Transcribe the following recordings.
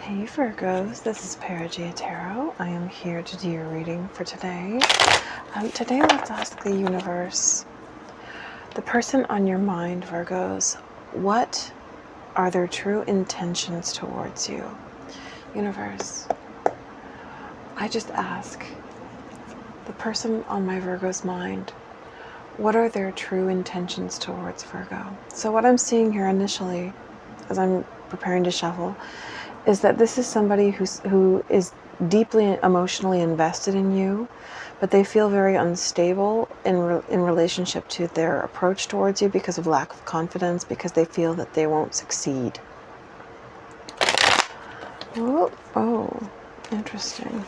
Hey Virgos, this is Paragia Tarot. I am here to do your reading for today. Today let's ask the universe, the person on your mind, Virgos, what are their true intentions towards you? Universe, I just ask the person on my Virgo's mind, what are their true intentions towards Virgo? So what I'm seeing here initially, as I'm preparing to shuffle, is that this is somebody who is deeply emotionally invested in you, but they feel very unstable in relationship to their approach towards you because of lack of confidence, because they feel that they won't succeed. Oh, interesting.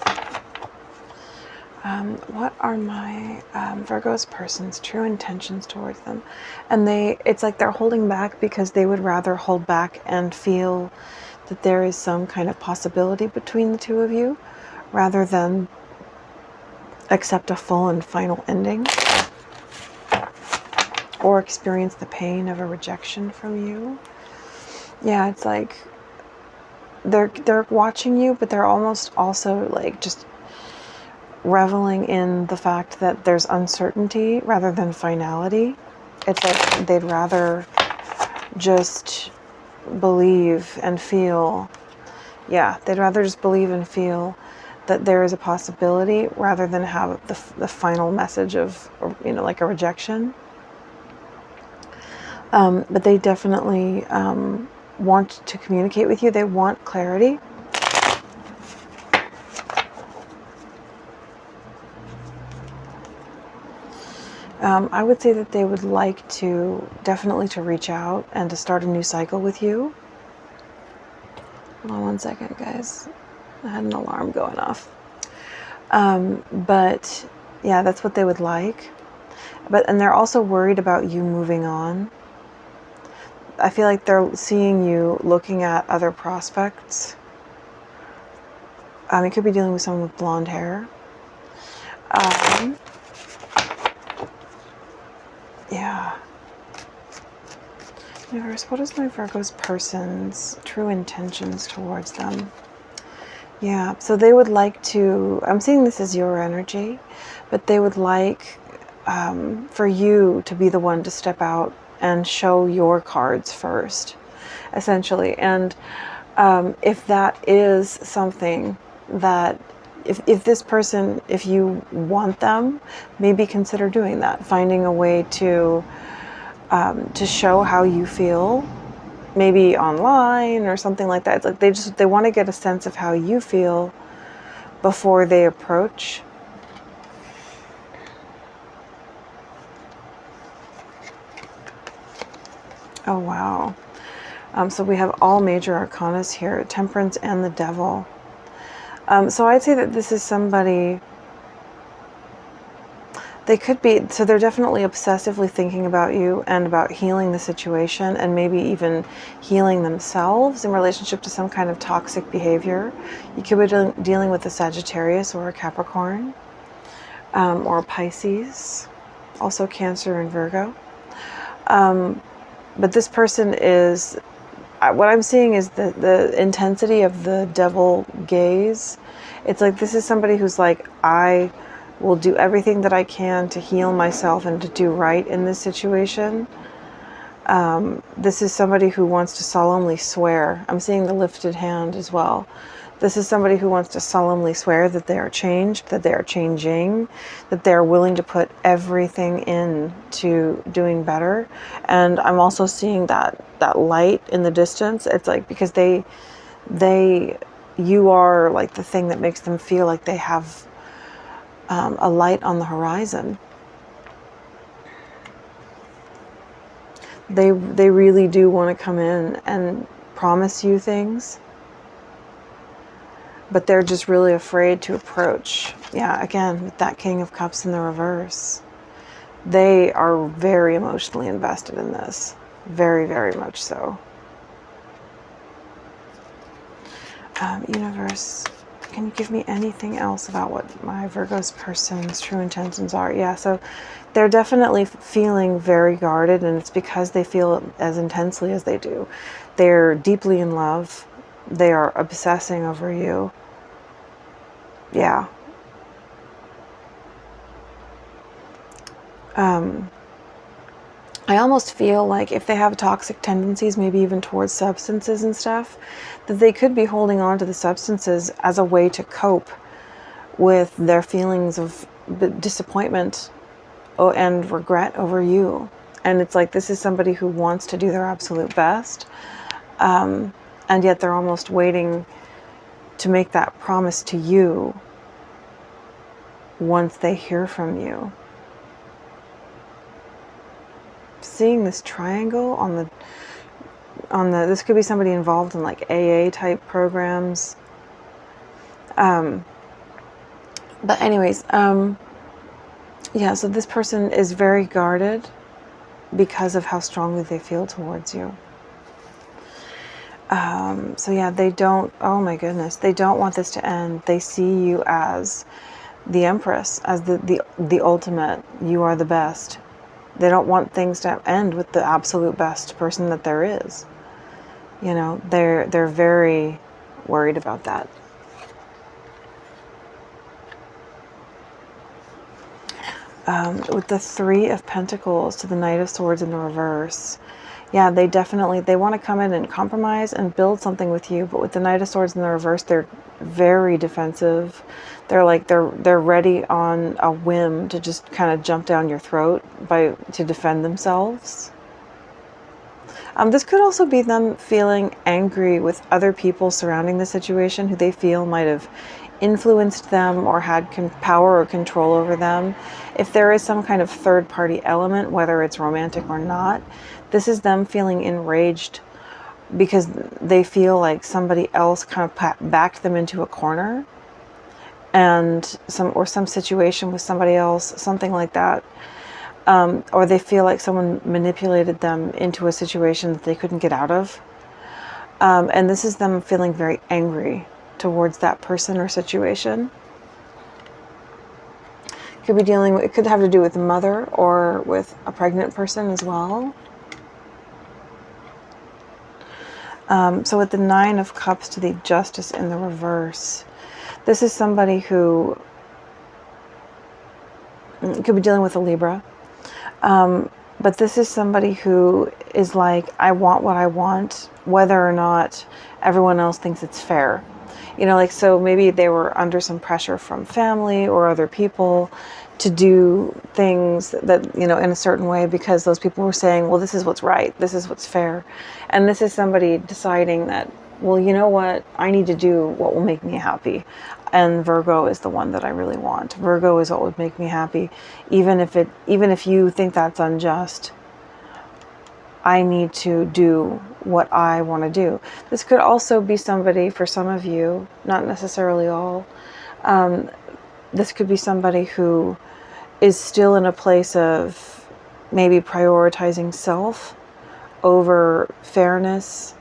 What are my Virgo's person's true intentions towards them? And it's like they're holding back because they would rather hold back and feel that there is some kind of possibility between the two of you rather than accept a full and final ending or experience the pain of a rejection from you. Yeah, it's like they're watching you, but they're almost also like just reveling in the fact that there's uncertainty rather than finality. It's like they'd rather just believe and feel, they'd rather just believe and feel that there is a possibility rather than have the final message of, like a rejection. But they definitely want to communicate with you. They want clarity. I would say that they would like to definitely to reach out and to start a new cycle with you. Hold on one second, guys. I had an alarm going off. But yeah, that's what they would like. And they're also worried about you moving on. I feel like they're seeing you looking at other prospects. You could be dealing with someone with blonde hair. Yeah. Universe, what is my Virgo's person's true intentions towards them? Yeah, so they would like to, I'm seeing this as your energy, but they would like for you to be the one to step out and show your cards first, essentially. And if that is something that, if this person, if you want them, maybe consider doing that, finding a way to show how you feel, maybe online or something like that. It's like they want to get a sense of how you feel before they approach. Oh, wow. So we have all major arcanas here, Temperance and the Devil. So I'd say that this is somebody, they could be, so they're definitely obsessively thinking about you and about healing the situation and maybe even healing themselves in relationship to some kind of toxic behavior. You could be dealing with a Sagittarius or a Capricorn or a Pisces, also Cancer and Virgo. But this person is, what I'm seeing is the intensity of the devil gaze. It's like this is somebody who's like, I will do everything that I can to heal myself and to do right in this situation. This is somebody who wants to solemnly swear. I'm seeing the lifted hand as well. This is somebody who wants to solemnly swear that they are changed, that they are changing, that they're willing to put everything into doing better. And I'm also seeing that light in the distance. It's like, because you are like the thing that makes them feel like they have a light on the horizon. They really do want to come in and promise you things, but they're just really afraid to approach. Yeah, again, with that King of Cups in the reverse. They are very emotionally invested in this. Very, very much so. Universe, can you give me anything else about what my Virgo's person's true intentions are? Yeah, so they're definitely feeling very guarded, and it's because they feel it as intensely as they do. They're deeply in love They are obsessing over you. Yeah. I almost feel like if they have toxic tendencies, maybe even towards substances and stuff, that they could be holding on to the substances as a way to cope with their feelings of disappointment and regret over you. And it's like, this is somebody who wants to do their absolute best, and yet they're almost waiting to make that promise to you once they hear from you. Seeing this triangle on the this could be somebody involved in like AA type programs. But anyways, yeah, so this person is very guarded because of how strongly they feel towards you. So yeah, they don't, oh my goodness, they don't want this to end. They see you as the Empress, as the ultimate, you are the best. They don't want things to end with the absolute best person that there is. You know, they're very worried about that. With the Three of Pentacles to the Knight of Swords in the reverse, yeah, they want to come in and compromise and build something with you. But with the Knight of Swords in the reverse, they're very defensive. They're like, they're ready on a whim to just kind of jump down your throat to defend themselves. This could also be them feeling angry with other people surrounding the situation who they feel might have influenced them or had power or control over them. If there is some kind of third-party element, whether it's romantic or not, this is them feeling enraged because they feel like somebody else kind of backed them into a corner, and some situation with somebody else, something like that. Or they feel like someone manipulated them into a situation that they couldn't get out of. And this is them feeling very angry towards that person or situation. It could have to do with a mother or with a pregnant person as well. So with the Nine of Cups to the Justice in the reverse, this is somebody who could be dealing with a Libra. But this is somebody who is like, I want what I want, whether or not everyone else thinks it's fair. You know, like, so maybe they were under some pressure from family or other people to do things that, you know, in a certain way, because those people were saying, well, this is what's right, this is what's fair. And this is somebody deciding that, well, you know what, I need to do what will make me happy. And Virgo is the one that I really want. Virgo is what would make me happy. Even if you think that's unjust, I need to do what I want to do. This could also be somebody, for some of you, not necessarily all, this could be somebody who is still in a place of maybe prioritizing self over fairness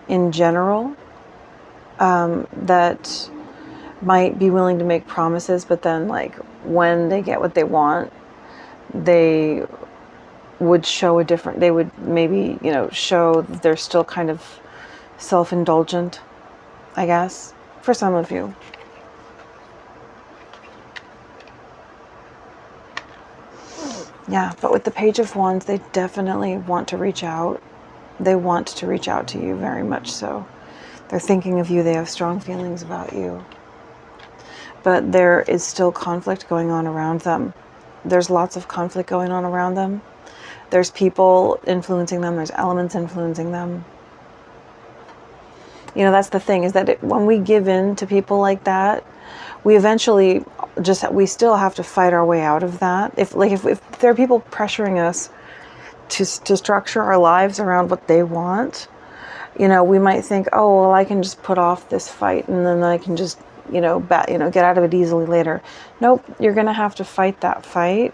in general, that might be willing to make promises, but then, like, when they get what they want, they would show they would maybe, you know, show that they're still kind of self-indulgent, I guess, for some of you. Yeah, but with the Page of Wands, they definitely want to reach out. They want to reach out to you very much so. They're thinking of you. They have strong feelings about you. But there is still conflict going on around them. There's lots of conflict going on around them. There's people influencing them. There's elements influencing them. You know, that's the thing, is that when we give in to people like that, we eventually we still have to fight our way out of that. If there are people pressuring us to structure our lives around what they want, you know, we might think, oh, well, I can just put off this fight and then I can just, get out of it easily later. Nope, you're going to have to fight that fight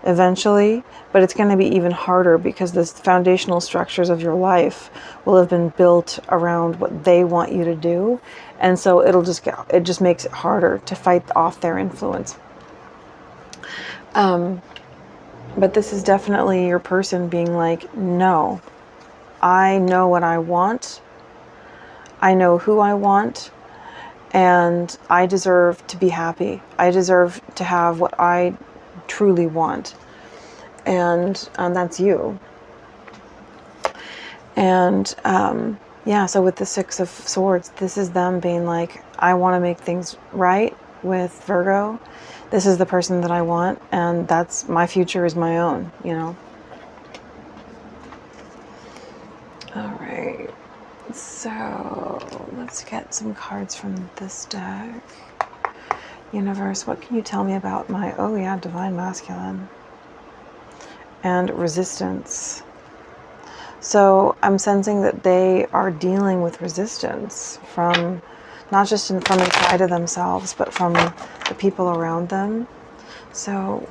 eventually, but it's going to be even harder because the foundational structures of your life will have been built around what they want you to do. And so it just makes it harder to fight off their influence. But this is definitely your person being like, no, I know what I want. I know who I want, and I deserve to be happy. I deserve to have what I truly want. And that's you. And yeah, so with the Six of Swords, this is them being like, I want to make things right with Virgo. This is the person that I want, and that's my future is my own, you know. All right. So let's get some cards from this deck. Universe, what can you tell me about my, oh yeah, Divine Masculine and resistance? So I'm sensing that they are dealing with resistance from not just from inside of themselves, but from the people around them. So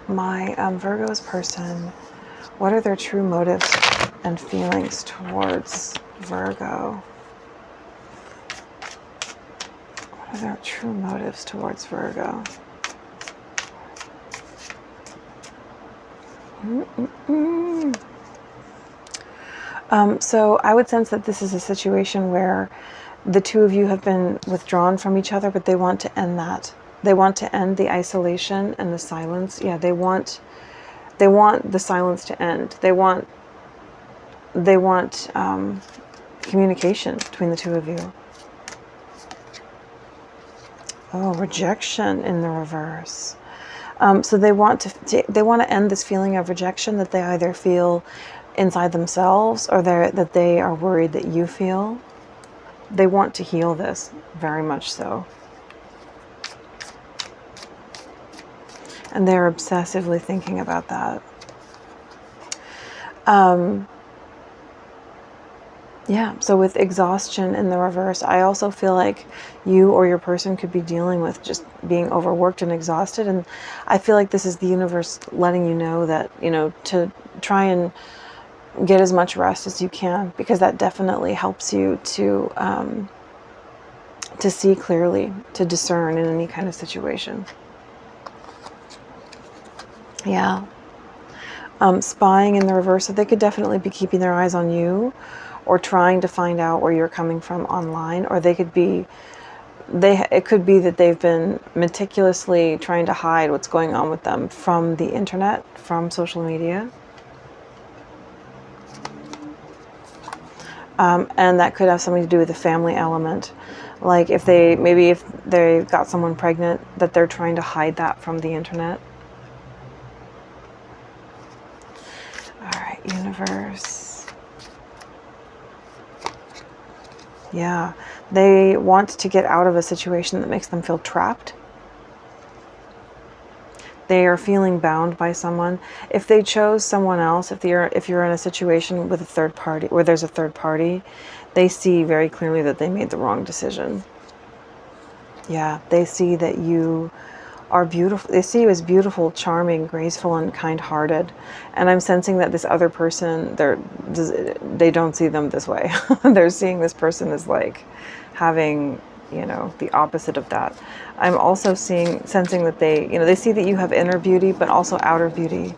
my Virgo's person, what are their true motives and feelings towards Virgo? What are their true motives towards Virgo? So I would sense that this is a situation where the two of you have been withdrawn from each other, but they want to end that. They want to end the isolation and the silence. Yeah, they want the silence to end. They want communication between the two of you. Oh, rejection in the reverse. So they want to end this feeling of rejection that they either feel inside themselves or that they are worried that you feel. They want to heal this, very much so. And they're obsessively thinking about that. Yeah, so with exhaustion in the reverse, I also feel like you or your person could be dealing with just being overworked and exhausted. And I feel like this is the universe letting you know that, you know, to try and get as much rest as you can, because that definitely helps you to see clearly, to discern in any kind of situation. Yeah. Spying in the reverse, so they could definitely be keeping their eyes on you or trying to find out where you're coming from online, or they could be, it could be that they've been meticulously trying to hide what's going on with them from the internet, from social media. And that could have something to do with the family element. Like if they've got someone pregnant, that they're trying to hide that from the internet. All right, universe. Yeah, they want to get out of a situation that makes them feel trapped. They are feeling bound by someone. If they chose someone else, if you're in a situation with a third party, where there's a third party, they see very clearly that they made the wrong decision. Yeah, they see that you are beautiful. They see you as beautiful, charming, graceful, and kind-hearted. And I'm sensing that this other person, they don't see them this way. They're seeing this person as like having, you know, the opposite of that. I'm also sensing that they see that you have inner beauty, but also outer beauty.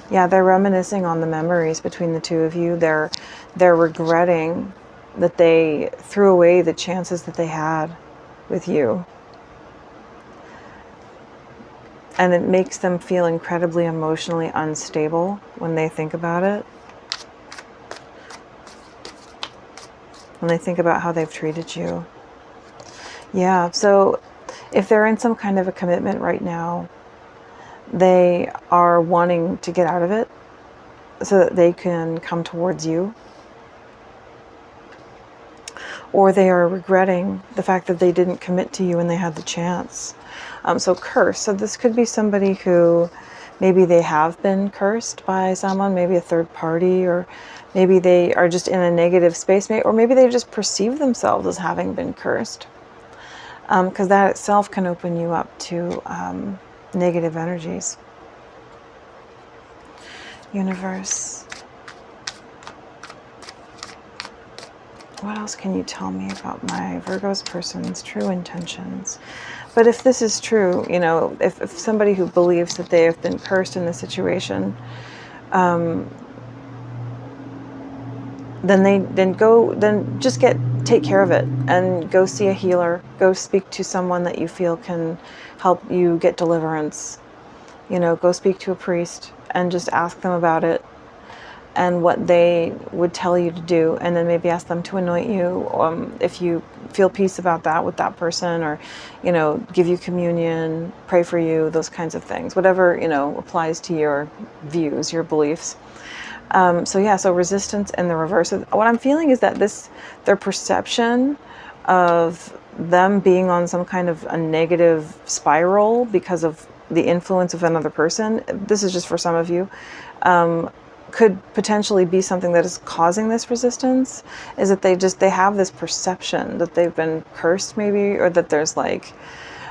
Yeah, they're reminiscing on the memories between the two of you. They're regretting that they threw away the chances that they had with you. And it makes them feel incredibly emotionally unstable when they think about it. When they think about how they've treated you. Yeah, so if they're in some kind of a commitment right now, they are wanting to get out of it so that they can come towards you. Or they are regretting the fact that they didn't commit to you when they had the chance. So curse. So this could be somebody who maybe they have been cursed by someone, maybe a third party, or maybe they are just in a negative space, or maybe they just perceive themselves as having been cursed. Because that itself can open you up to negative energies. Universe. What else can you tell me about my Virgo's person's true intentions? But if this is true, you know, if somebody who believes that they have been cursed in this situation, then just get take care of it and go see a healer. Go speak to someone that you feel can help you get deliverance. You know, go speak to a priest and just ask them about it and what they would tell you to do, and then maybe ask them to anoint you if you feel peace about that with that person, or, you know, give you communion, pray for you, those kinds of things, whatever, you know, applies to your views, your beliefs. So yeah, so resistance in the reverse. What I'm feeling is that their perception of them being on some kind of a negative spiral because of the influence of another person, this is just for some of you, could potentially be something that is causing this resistance, is that they have this perception that they've been cursed maybe, or that there's like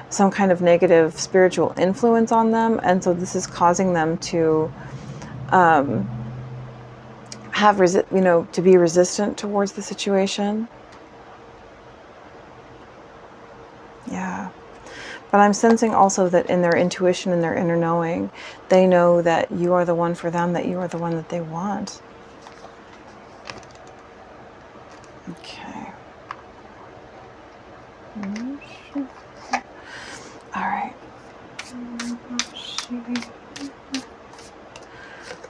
some kind of negative spiritual influence on them. And so this is causing them to to be resistant towards the situation. Yeah. But I'm sensing also that in their intuition and their inner knowing, they know that you are the one for them, that you are the one that they want. Okay. All right.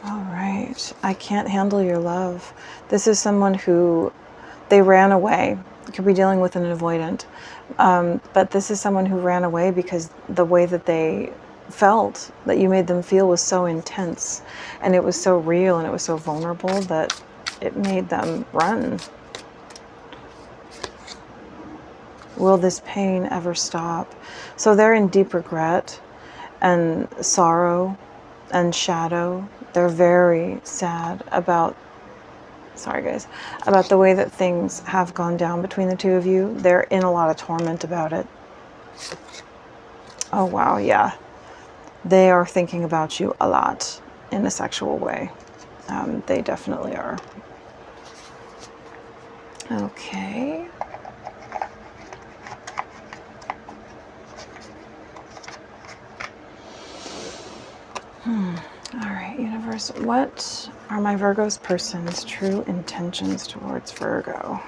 All right. I can't handle your love. This is someone who, they ran away. You could be dealing with an avoidant. But this is someone who ran away because the way that they felt, that you made them feel, was so intense, and it was so real, and it was so vulnerable that it made them run. Will this pain ever stop? So they're in deep regret and sorrow and shadow. They're very sad about, sorry guys, about the way that things have gone down between the two of you. They're in a lot of torment about it. Oh wow, yeah. They are thinking about you a lot in a sexual way. They definitely are. Okay. All right, universe, what are my Virgo's person's true intentions towards Virgo?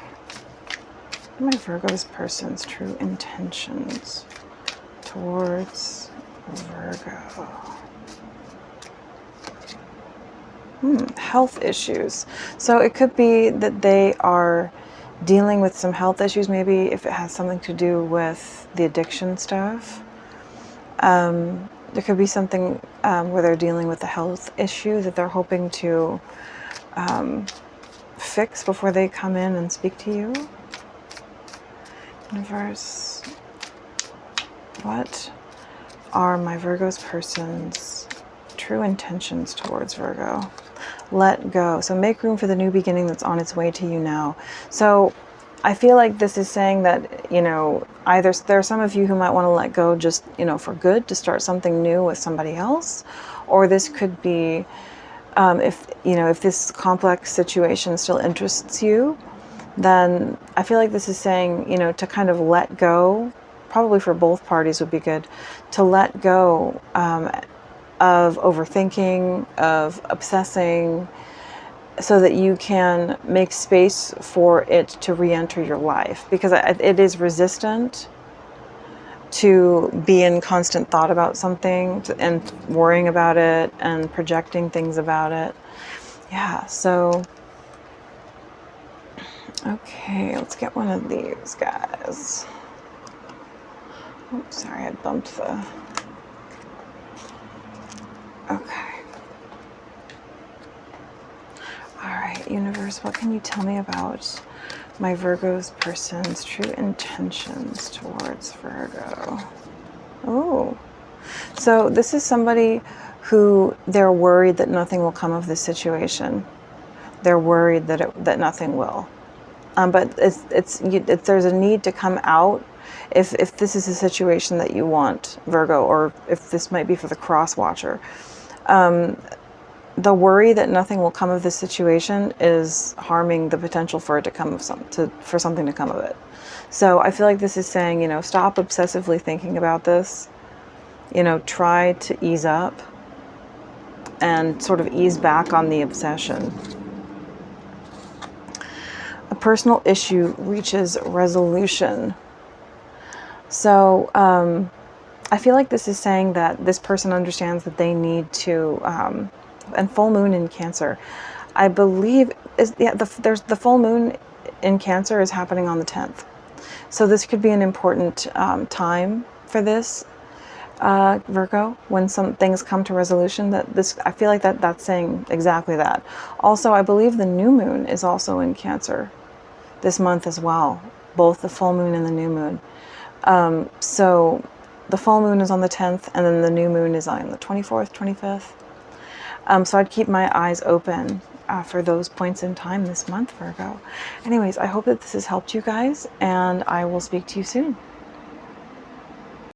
What are my Virgo's person's true intentions towards Virgo? Health issues. So it could be that they are dealing with some health issues, maybe if it has something to do with the addiction stuff. There could be something where they're dealing with a health issue that they're hoping to fix before they come in and speak to you. Universe, what are my Virgo's person's true intentions towards Virgo? Let go. So make room for the new beginning that's on its way to you now. So I feel like this is saying that, you know, either there are some of you who might want to let go just, you know, for good, to start something new with somebody else. Or this could be, if this complex situation still interests you, then I feel like this is saying, you know, to kind of let go, probably for both parties would be good, to let go of overthinking, of obsessing, so that you can make space for it to re-enter your life, because it is resistant to be in constant thought about something and worrying about it and projecting things about it. Yeah, so okay, let's get one of these guys. Oops, sorry, I bumped the... Okay. All right, universe, what can you tell me about my Virgo's person's true intentions towards Virgo? Oh, so this is somebody who they're worried that nothing will come of this situation. They're worried that nothing will. But there's a need to come out if this is a situation that you want, Virgo, or if this might be for the cross watcher. The worry that nothing will come of this situation is harming the potential for it to come of for something to come of it. So I feel like this is saying, you know, stop obsessively thinking about this. You know, try to ease up and sort of ease back on the obsession. a personal issue reaches resolution. So I feel like this is saying that this person understands that they need to, and full moon in Cancer, I believe, there's the full moon in Cancer is happening on the 10th. So this could be an important time for this, Virgo, when some things come to resolution. I feel like that's saying exactly that. Also, I believe the new moon is also in Cancer this month as well, both the full moon and the new moon. So the full moon is on the 10th, and then the new moon is on the 24th, 25th. So I'd keep my eyes open for those points in time this month, Virgo. Anyways, I hope that this has helped you guys, and I will speak to you soon.